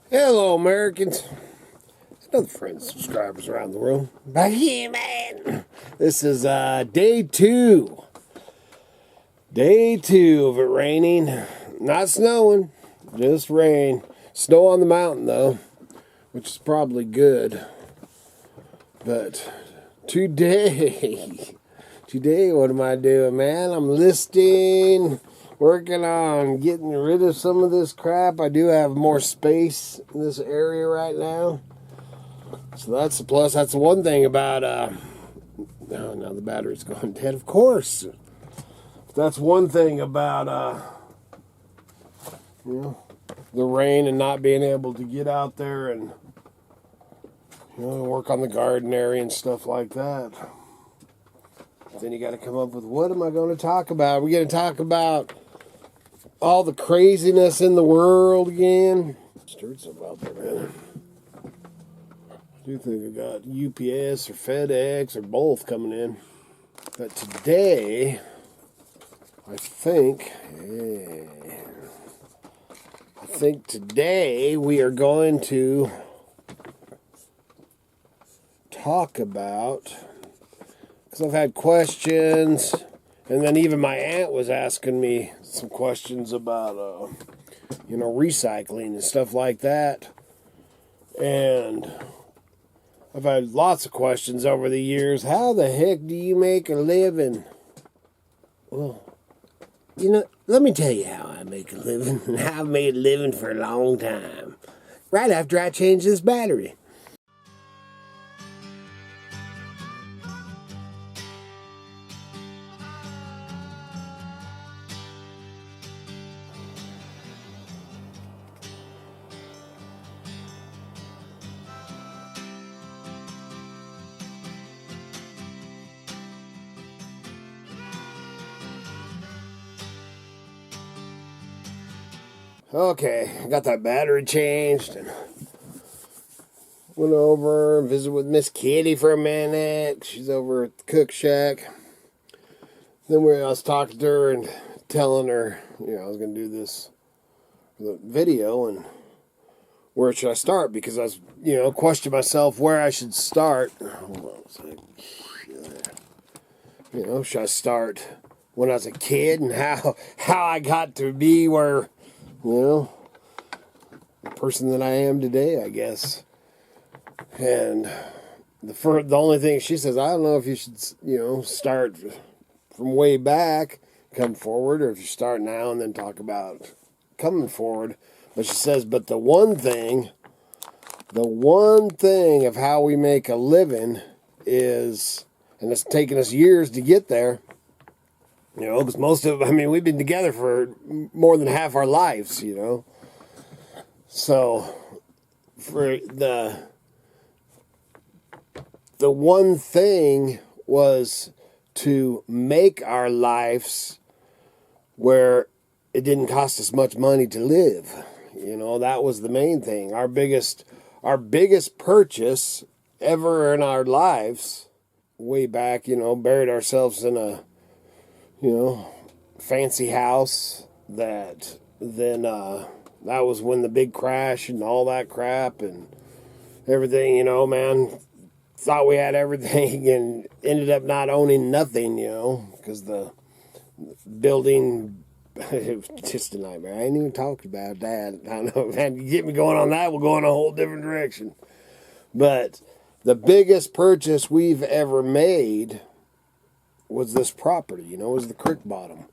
Hello, Americans. Other friends, subscribers around the world. Back here, man. This is day two. Day two of it raining. Not snowing, just rain. Snow on the mountain, though, which is probably good. But today, what am I doing, man? I'm listing, working on getting rid of some of this crap. I do have more space in this area right now. So that's the plus. That's the one thing about, oh, now the battery's going dead, of course. That's one thing about, the rain and not being able to get out there and, work on the garden area and stuff like that. Then you got to come up with, what am I going to talk about? We're going to talk about all the craziness in the world again. Stirred something out there, man. I do think I got UPS or FedEx or both coming in. But today, I think today we are going to talk about, because I've had questions, and then even my aunt was asking me some questions about, recycling and stuff like that. And I've had lots of questions over the years. How the heck do you make a living? Well, let me tell you how I make a living. And I've made a living for a long time. Right after I changed this battery. Okay, I got that battery changed and went over and visited with Miss Kitty for a minute. She's over at the cook shack. Then I was talking to her and telling her, I was going to do this video and where should I start? Because I was, questioning myself where I should start. Hold on a second. Should I start when I was a kid and how I got to be where, the person that I am today, I guess. And the only thing she says, I don't know if you should, start from way back, come forward, or if you start now and then talk about coming forward. But she says, but the one thing of how we make a living is, and it's taken us years to get there, because we've been together for more than half our lives, So, for the one thing was to make our lives where it didn't cost us much money to live. That was the main thing. Our biggest purchase ever in our lives, way back, buried ourselves in a, fancy house that then, that was when the big crash and all that crap and everything, man, thought we had everything and ended up not owning nothing, because the building, it was just a nightmare. I ain't even talked about that. I know, man, you get me going on that, we'll go in a whole different direction. But the biggest purchase we've ever made was this property, was the creek bottom.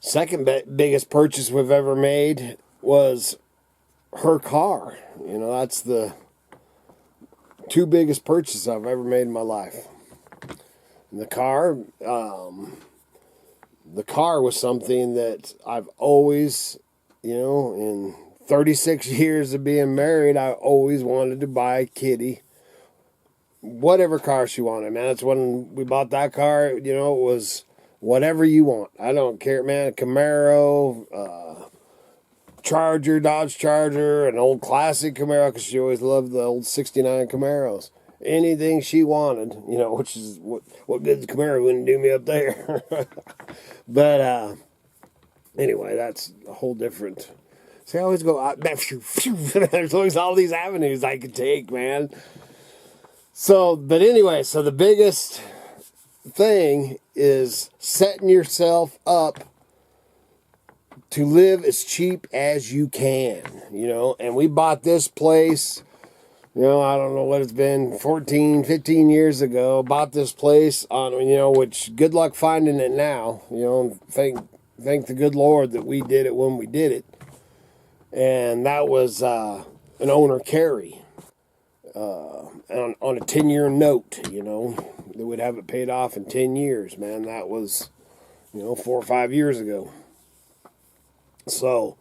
Second biggest purchase we've ever made was her car. That's the two biggest purchases I've ever made in my life. And the car was something that I've always, in 36 years of being married, I always wanted to buy Kitty whatever car she wanted, man. That's when we bought that car, it was whatever you want. I don't care, man. A Camaro, Charger, Dodge Charger, an old classic Camaro, because she always loved the old 69 Camaros. Anything she wanted, which is what good the Camaro wouldn't do me up there. But anyway, that's a whole different See, I always go, there's always all these avenues I could take, man. So, but anyway, so the biggest thing is setting yourself up to live as cheap as you can, you know. And we bought this place, you know, I don't know what it's been, 14, 15 years ago. Bought this place on, you know, which good luck finding it now, you know. Thank the good Lord that we did it when we did it. And that was an owner carry on a 10-year note, you know. They would have it paid off in 10 years, man. That was, you know, 4 or 5 years ago. So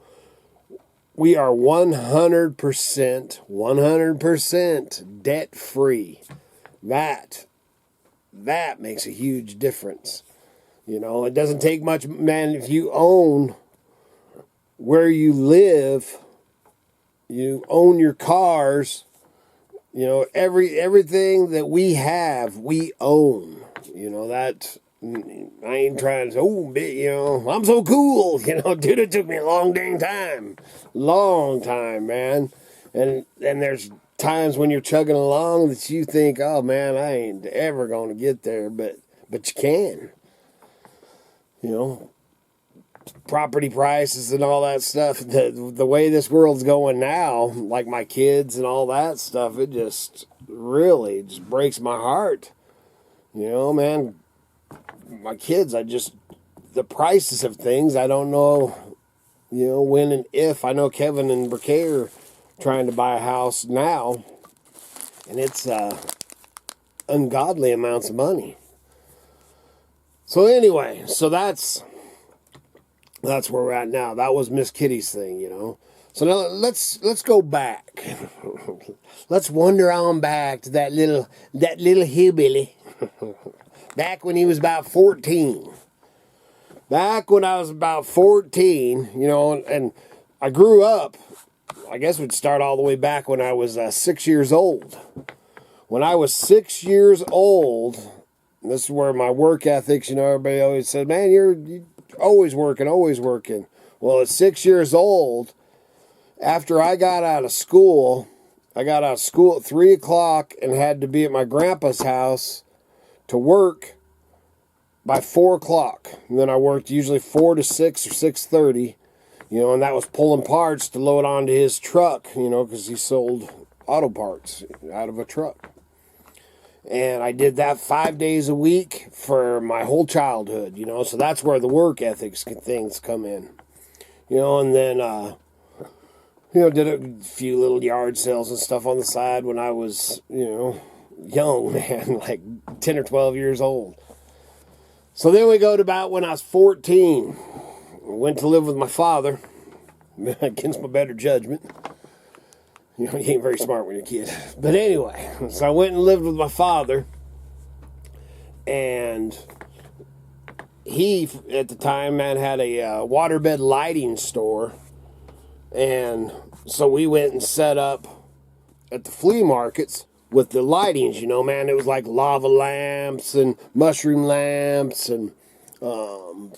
we are 100% debt free. That makes a huge difference. You know, it doesn't take much, man. If you own where you live, you own your cars, you know, everything that we have, we own. You know, that I ain't trying to say, oh, you know, I'm so cool. You know, dude, it took me a long dang time. Long time, man. And there's times when you're chugging along that you think, oh, man, I ain't ever going to get there. But you can. You know, property prices and all that stuff. The way this world's going now, like my kids and all that stuff, it just really just breaks my heart. You know, man, my kids, the prices of things, I don't know, you know, when and if. I know Kevin and Briquet are trying to buy a house now, and it's ungodly amounts of money. So anyway, so that's where we're at now. That was Miss Kitty's thing, you know. So now let's go back. Let's wander on back to that little hillbilly. Back when he was about 14. Back when I was about 14, you know, and I grew up, I guess we'd start all the way back when I was 6 years old. When I was 6 years old, and this is where my work ethics, you know, everybody always said, man, you're always working, always working. Well, at 6 years old, after I got out of school at 3 o'clock and had to be at my grandpa's house to work by 4 o'clock. And then I worked usually 4 to 6 or 6:30, you know, and that was pulling parts to load onto his truck, you know, because he sold auto parts out of a truck. And I did that 5 days a week for my whole childhood, you know, so that's where the work ethics things come in, you know. And then, you know, did a few little yard sales and stuff on the side when I was, you know, young, man, like 10 or 12 years old. So then we go to about when I was 14. I went to live with my father, against my better judgment. You know, you ain't very smart when you're a kid. But anyway, so I went and lived with my father. And he, at the time, man, had a waterbed lighting store. And so we went and set up at the flea markets with the lightings, you know, man. It was like lava lamps and mushroom lamps and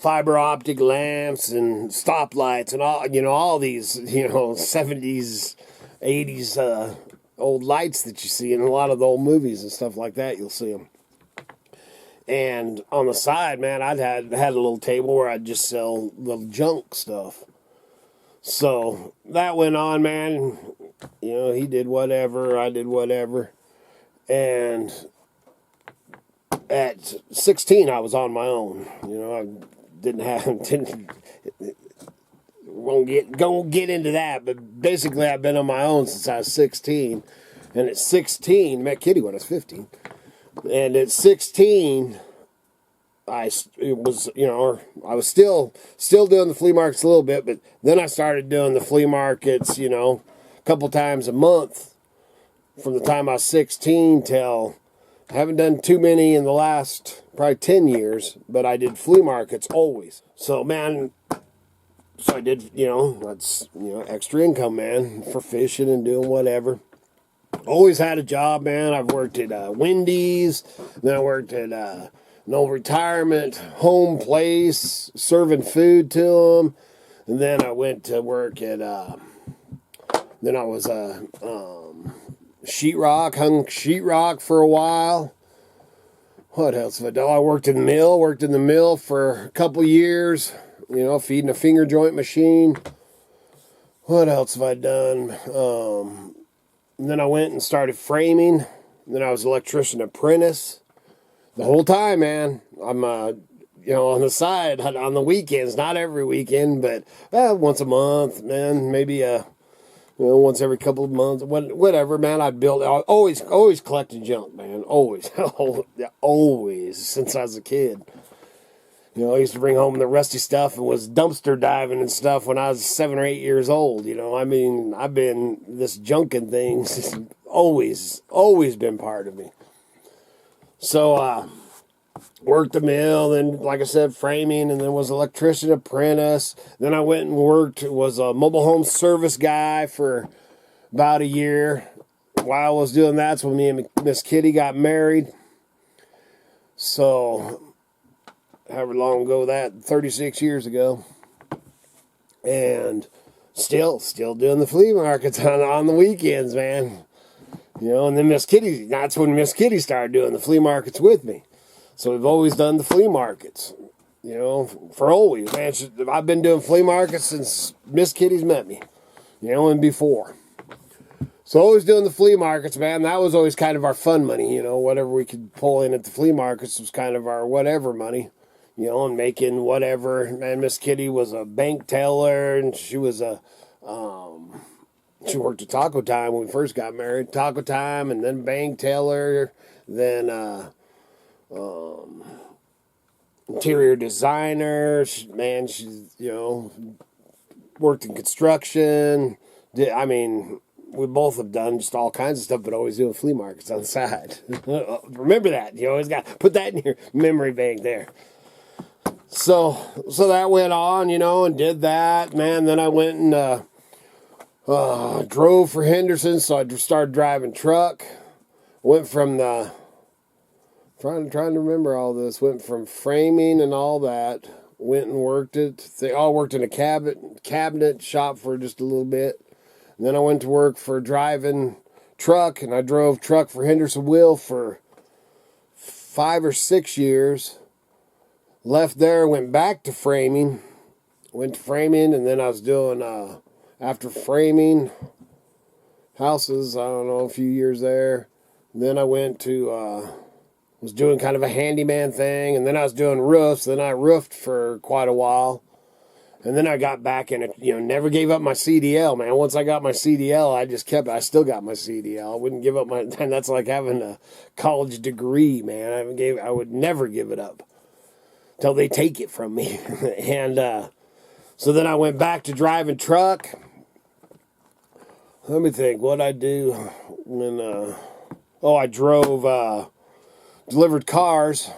fiber optic lamps and stoplights and all, you know, all these, you know, 70s, 80s old lights that you see in a lot of the old movies and stuff like that. You'll see them. And on the side, man, I had a little table where I'd just sell little junk stuff. So that went on, man. You know, he did whatever, I did whatever. And at 16, I was on my own. You know, I won't get into that, but basically I've been on my own since I was 16. And at 16, met Kitty when I was 15. And at 16, I was still doing the flea markets a little bit, but then I started doing the flea markets, you know, a couple times a month from the time I was 16 till, I haven't done too many in the last probably 10 years, but I did flea markets always. So, man, so I did, you know, that's, you know, extra income, man, for fishing and doing whatever. Always had a job, man. I've worked at Wendy's, then I worked at an old retirement home place, serving food to them. And then I went to work at, then I was sheetrock, hung sheetrock for a while. What else have I done? I worked in the mill for a couple years, you know, feeding a finger joint machine. What else have I done? And then I went and started framing. And then I was electrician apprentice. The whole time, man, I'm, you know, on the side, on the weekends, not every weekend, but once a month, man, maybe, you know, once every couple of months, whatever, man. I always collecting junk, man, always, always, since I was a kid. You know, I used to bring home the rusty stuff and was dumpster diving and stuff when I was 7 or 8 years old. You know, I mean, I've been, this junking thing's always been part of me. So, worked the mill, then, like I said, framing, and then was electrician apprentice. Then I went and was a mobile home service guy for about a year. While I was doing that's when me and Miss Kitty got married. So, however long ago that, 36 years ago. And still doing the flea markets on the weekends, man. You know, and then that's when Miss Kitty started doing the flea markets with me. So we've always done the flea markets, you know, for always, man. I've been doing flea markets since Miss Kitty's met me, you know, and before. So always doing the flea markets, man. That was always kind of our fun money, you know, whatever we could pull in at the flea markets was kind of our whatever money, you know, and making whatever. Man, Miss Kitty was a bank teller, and she was she worked at Taco Time when we first got married. Taco Time, and then bank teller, then interior designer. She's, you know, worked in construction. I mean, we both have done just all kinds of stuff, but always doing flea markets on the side. Remember that. You always got to put that in your memory bank there. So that went on, you know, and did that, man. Then I went and drove for Henderson, so I started driving truck. Went from the trying to remember all this. Went from framing and all that. Went and worked it. They all worked in a cabinet shop for just a little bit. And then I went to work for driving truck, and I drove truck for Henderson Will for 5 or 6 years. Left there, went back to framing. Went to framing, and then I was doing, after framing houses, I don't know, a few years there. And then I went to, was doing kind of a handyman thing, and then I was doing roofs. Then I roofed for quite a while. And then I got back in it, you know, never gave up my CDL, man. Once I got my CDL, I just kept it. I still got my CDL. I wouldn't give up my, and that's like having a college degree, man. I would never give it up till they take it from me. And so then I went back to driving truck. Let me think what I do when, I drove, delivered cars.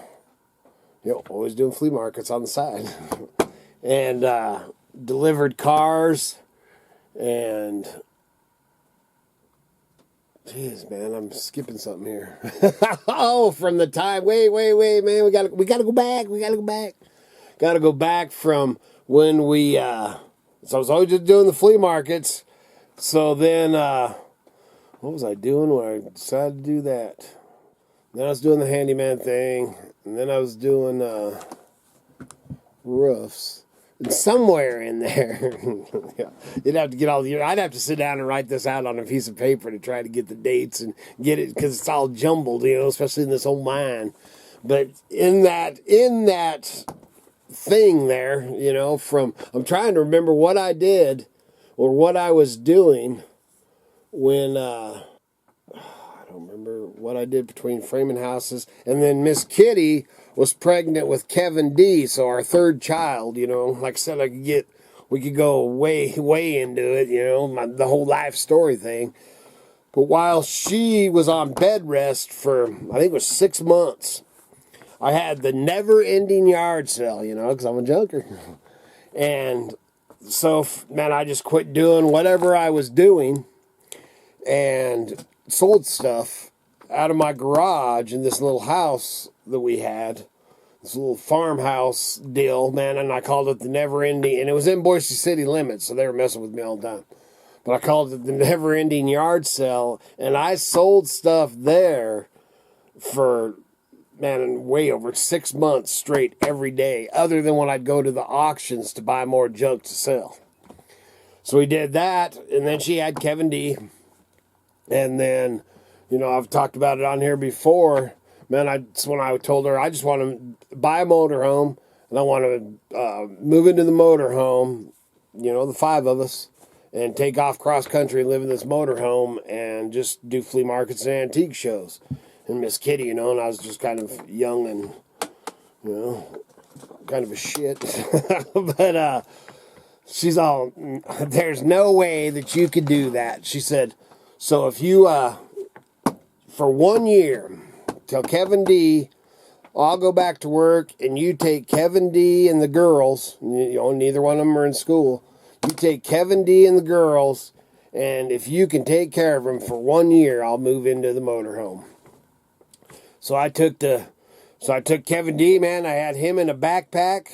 You know, always doing flea markets on the side. And delivered cars, and jeez, man, I'm skipping something here. Oh, from the time, wait, man, we gotta go back. Gotta go back from when we. So I was always just doing the flea markets. So then, what was I doing when I decided to do that? Then I was doing the handyman thing, and then I was doing roofs. And somewhere in there, you'd have to get I'd have to sit down and write this out on a piece of paper to try to get the dates and get it, because it's all jumbled, you know, especially in this old mine. But in that thing there, you know, I'm trying to remember what I did or what I was doing when, I don't remember what I did between framing houses. And then Miss Kitty was pregnant with Kevin D, so our third child, you know. Like I said, we could go way into it, you know, the whole life story thing. But while she was on bed rest for, I think it was 6 months, I had the never-ending yard sale, you know, because I'm a junker. And so, man, I just quit doing whatever I was doing and sold stuff out of my garage in this little house that we had. this little farmhouse deal, man, and I called it the Never Ending, and it was in Boise City limits, so they were messing with me all the time. But I called it the Never Ending Yard Sale, and I sold stuff there for, man, way over 6 months straight every day, other than when I'd go to the auctions to buy more junk to sell. So we did that, and then she had Kevin D. And then, you know, I've talked about it on here before. Man, that's when I told her I just want to buy a motorhome, and I want to move into the motorhome, you know, the 5 of us, and take off cross country and live in this motorhome and just do flea markets and antique shows. And Miss Kitty, you know, and I was just kind of young and, you know, kind of a shit. But she's all, there's no way that you could do that. She said, so if you, for 1 year, till Kevin D, I'll go back to work and you take Kevin D and the girls, you know, neither one of them are in school. You take Kevin D and the girls, and if you can take care of them for 1 year, I'll move into the motorhome. So I took Kevin D, man. I had him in a backpack.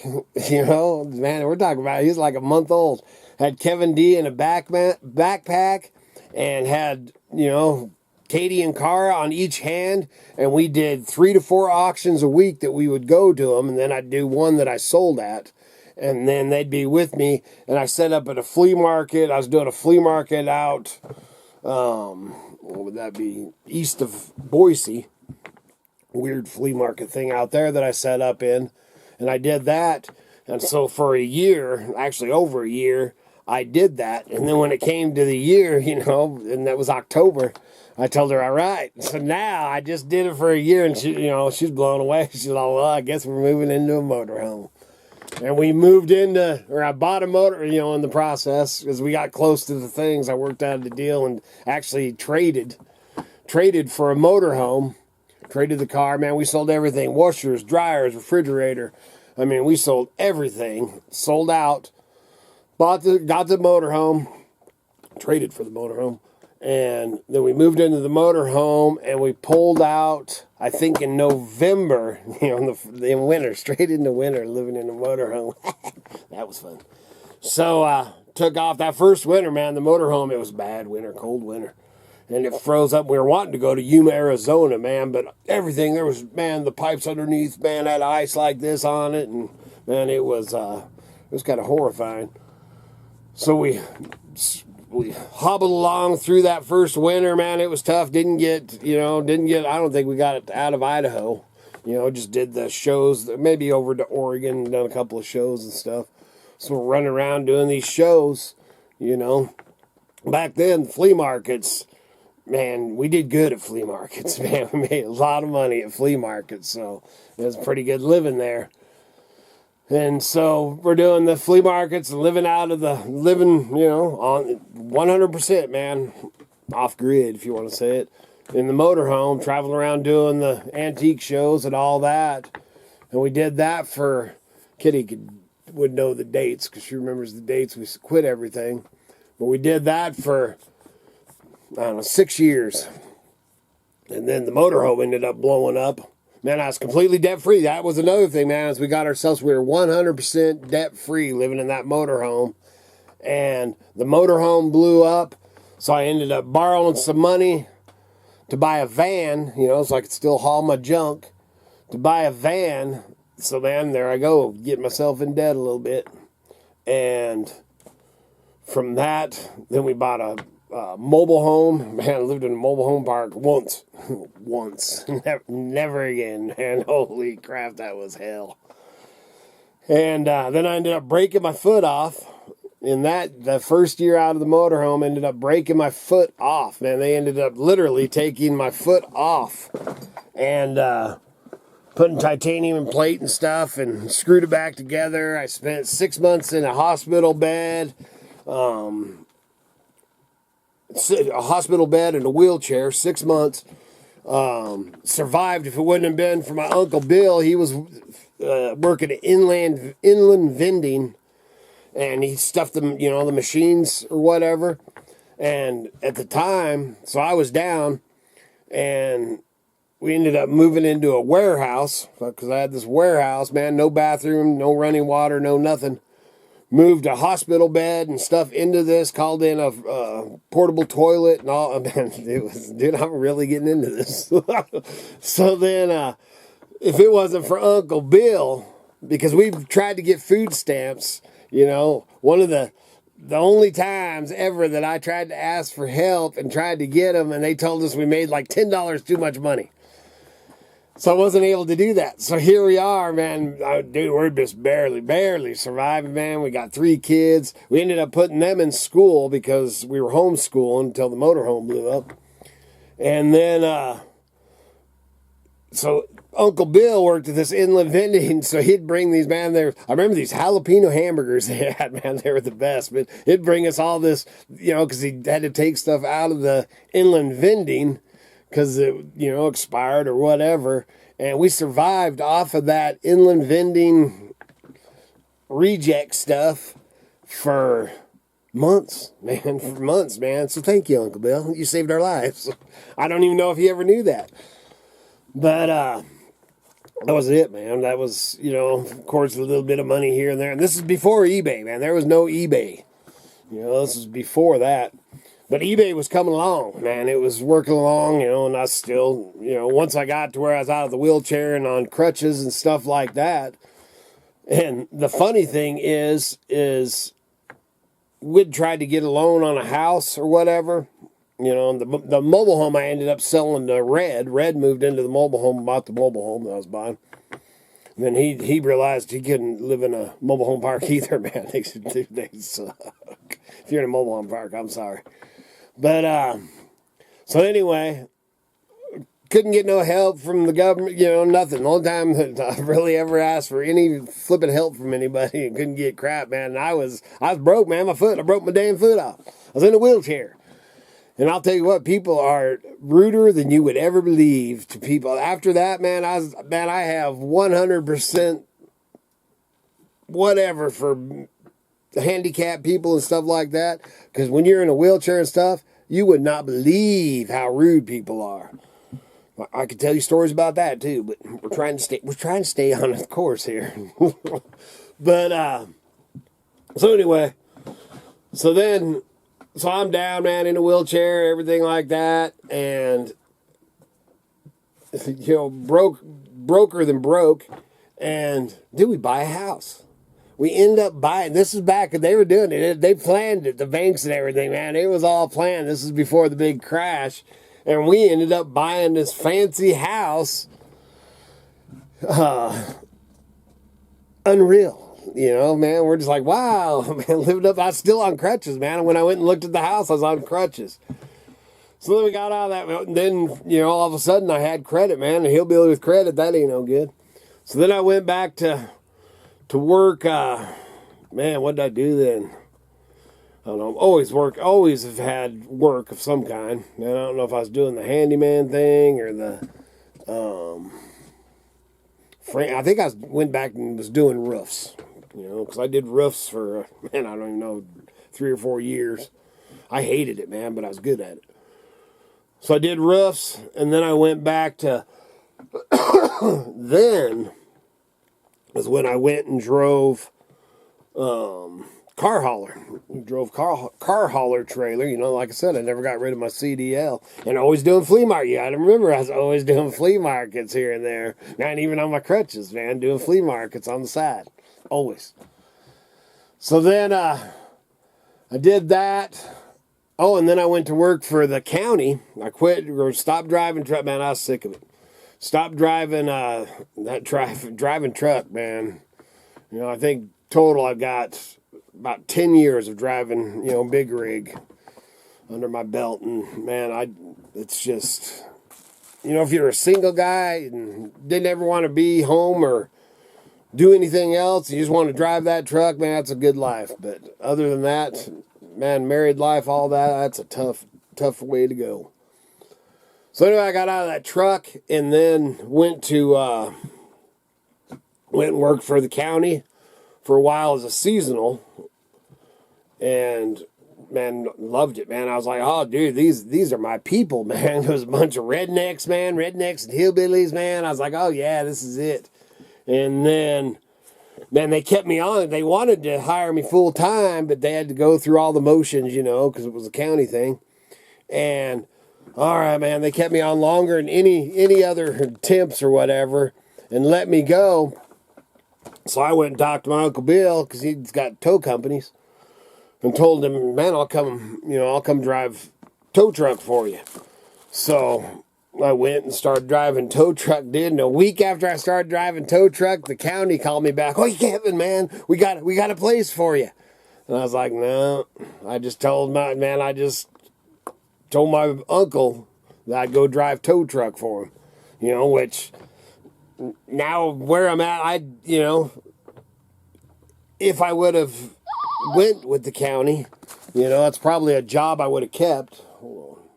You know, man, we're talking about, he's like a month old. Had Kevin D in a backpack and had, you know, Katie and Cara on each hand. And we did 3 to 4 auctions a week that we would go to them. And then I'd do one that I sold at. And then they'd be with me. And I set up at a flea market. I was doing a flea market out, what would that be? East of Boise. Weird flea market thing out there that I set up in. And I did that. And so for a year, actually over a year, I did that. And then when it came to the year, you know, and that was October, I told her, all right. So now I just did it for a year, and she, you know, she's blown away. She's like, well, I guess we're moving into a motorhome. And we moved into, or I bought a motor, you know, in the process, as we got close to the things. I worked out the deal and actually traded for a motorhome. Traded the car, man. We sold everything. Washers, dryers, refrigerator. I mean, we sold everything. Sold out. Got the motorhome. Traded for the motorhome. And then we moved into the motorhome, and we pulled out, I think, in November, you know, in winter, straight into winter, living in a motorhome. That was fun. So, took off that first winter, man. The motorhome, it was bad winter, cold winter. And it froze up. We were wanting to go to Yuma, Arizona, man, but everything, there was, man, the pipes underneath, man, had ice like this on it, and, man, it was kind of horrifying. So we hobbled along through that first winter, man. It was tough. I don't think we got it out of Idaho. You know, just did the shows, maybe over to Oregon, done a couple of shows and stuff. So we're running around doing these shows, you know. Back then, flea markets, man, we did good at flea markets, man. We made a lot of money at flea markets, so it was pretty good living there. And so we're doing the flea markets and living, you know, on 100%, man, off grid, if you want to say it, in the motorhome, traveling around doing the antique shows and all that. And we did that for, Kitty would know the dates because she remembers the dates. We quit everything. But we did that for, I don't know, 6 years. And then the motorhome ended up blowing up. Man, I was completely debt-free. That was another thing, man, as we got ourselves, we were 100% debt-free living in that motorhome. And the motorhome blew up, so I ended up borrowing some money to buy a van, you know, so I could still haul my junk, to buy a van. So, man, there I go, getting myself in debt a little bit. And from that, then we bought a mobile home. Man, I lived in a mobile home park once. Never again, man. Holy crap, that was hell. And then I ended up breaking my foot off. In the first year out of the motorhome, ended up breaking my foot off. Man, they ended up literally taking my foot off and putting titanium and plate and stuff and screwed it back together. I spent 6 months in a hospital bed. A hospital bed and a wheelchair, 6 months. Survived. If it wouldn't have been for my Uncle Bill, he was working at inland vending, and he stuffed them, you know, the machines or whatever. And at the time, so I was down, and we ended up moving into a warehouse because I had this warehouse, man, no bathroom, no running water, no nothing. Moved a hospital bed and stuff into this, called in a portable toilet and all. Man, dude, I'm really getting into this. So then, if it wasn't for Uncle Bill, because we've tried to get food stamps, one of the only times ever that I tried to ask for help and tried to get them, and they told us we made like $10 too much money. So I wasn't able to do that. So here we are, man. Dude, we're just barely surviving, man. We got 3 kids. We ended up putting them in school because we were homeschooling until the motorhome blew up. And then, so Uncle Bill worked at this inland vending, so he'd bring these, man, I remember these jalapeno hamburgers they had, man, they were the best. But he'd bring us all this, because he had to take stuff out of the inland vending because it, expired or whatever. And we survived off of that inland vending reject stuff for months, man. So thank you, Uncle Bill. You saved our lives. I don't even know if he ever knew that. But that was it, man. That was, of course, a little bit of money here and there. And this is before eBay, man. There was no eBay. This is before that. But eBay was coming along, man. It was working along, and I still, once I got to where I was out of the wheelchair and on crutches and stuff like that. And the funny thing is we'd tried to get a loan on a house or whatever. The mobile home I ended up selling to Red. Red moved into the mobile home, bought the mobile home that I was buying. And then he realized he couldn't live in a mobile home park either, man. They suck. If you're in a mobile home park, I'm sorry. But, so anyway, couldn't get no help from the government, nothing. The only time that I really ever asked for any flipping help from anybody and couldn't get crap, man. And I was broke, man. I broke my damn foot off. I was in a wheelchair. And I'll tell you what, people are ruder than you would ever believe to people. After that, man, I have 100% whatever for handicapped people and stuff like that. Because when you're in a wheelchair and stuff, you would not believe how rude people are. I could tell you stories about that too, but we're trying to stay on the course here. But so anyway, so I'm down, man, in a wheelchair, everything like that, and broker than broke. And did we buy a house? We end up buying. This is back when they were doing it. They planned it, the banks and everything, man. It was all planned. This is before the big crash. And we ended up buying this fancy house. Unreal. Man, we're just like, wow, man, living up. I was still on crutches, man. And when I went and looked at the house, I was on crutches. So then we got out of that. And then, all of a sudden I had credit, man. A hillbilly with credit, that ain't no good. So then I went back to work. Man, what did I do then? I don't know. Always have had work of some kind. Man, I don't know if I was doing the handyman thing or the, I think I went back and was doing roofs, because I did roofs for, man, I don't even know, 3 or 4 years. I hated it, man, but I was good at it. So I did roofs, and then I went back to, then was when I went and drove, car hauler. Drove car hauler trailer. Like I said, I never got rid of my CDL. And always doing flea market. You gotta remember, I was always doing flea markets here and there. Not even on my crutches, man. Doing flea markets on the side. Always. So then I did that. Oh, and then I went to work for the county. I quit or stopped driving truck. Man, I was sick of it. Stopped driving driving truck, man. I think total I've got about 10 years of driving, big rig under my belt. And, man, it's just, if you're a single guy and didn't ever want to be home or do anything else, you just want to drive that truck, man, that's a good life. But other than that, man, married life, all that, that's a tough way to go. So anyway, I got out of that truck and then went and worked for the county for a while as a seasonal. And man, loved it, man. I was like, oh, dude, these are my people, man. There was a bunch of rednecks, man, rednecks and hillbillies, man. I was like, oh, yeah, this is it. And then, man, they kept me on. They wanted to hire me full time, but they had to go through all the motions, you know, because it was a county thing. And all right, man, they kept me on longer than any other temps or whatever, and let me go. So I went and talked to my Uncle Bill, because he's got tow companies, and told him, man, I'll come drive tow truck for you. So I went and started driving tow truck, dude. And a week after I started driving tow truck, the county called me back. Oh, Kevin, man, we got a place for you. And I was like, no. I just told my uncle that I'd go drive tow truck for him. You know, which now where I'm at, if I would have went with the county, you know, it's probably a job I would have kept.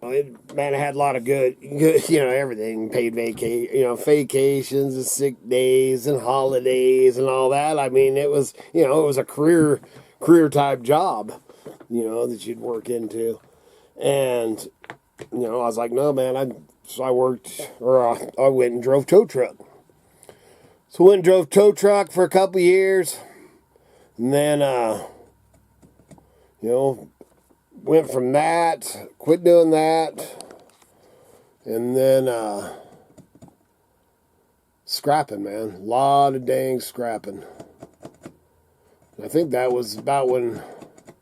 Man, I had a lot of good, you know, everything, paid vacations and sick days and holidays and all that. I mean, it was a career type job, you know, that you'd work into. And, you know, I was like, no, man, I went and drove tow truck. So I went and drove tow truck for a couple years. And then, you know, went from that, quit doing that, and then scrapping, man. A lot of dang scrapping. I think that was about when,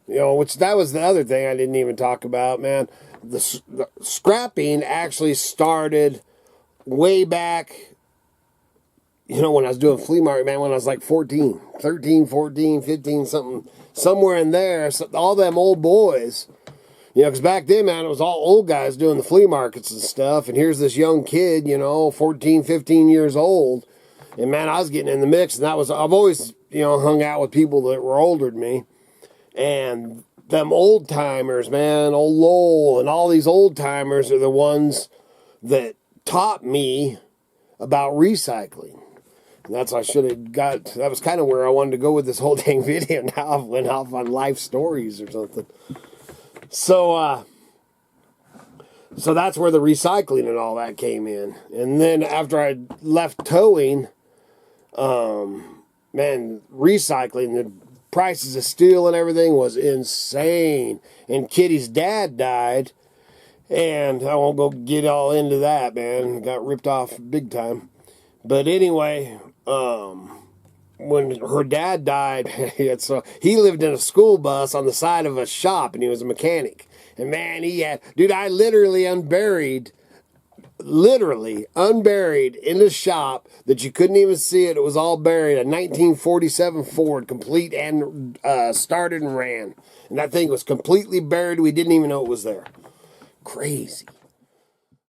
you know, that was the other thing I didn't even talk about, man. The scrapping actually started way back, you know, when I was doing flea market, man, when I was like 13, 14, 15, something, somewhere in there. So all them old boys, you know, because back then, man, it was all old guys doing the flea markets and stuff. And here's this young kid, you know, 14, 15 years old. And, man, I was getting in the mix. And I've always, you know, hung out with people that were older than me. And them old timers, man, old Lowell and all these old timers are the ones that taught me about recycling. And that's I should have got. That was kind of where I wanted to go with this whole dang video. Now I went off on life stories or something. So that's where the recycling and all that came in. And then after I left towing, man, recycling, the prices of steel and everything was insane. And Kitty's dad died, and I won't go get all into that, man. Got ripped off big time. But anyway, when her dad died, he lived in a school bus on the side of a shop, and he was a mechanic. And man, I literally unburied in the shop that you couldn't even see it. It was all buried. A 1947 Ford, complete and started and ran. And that thing was completely buried. We didn't even know it was there. Crazy.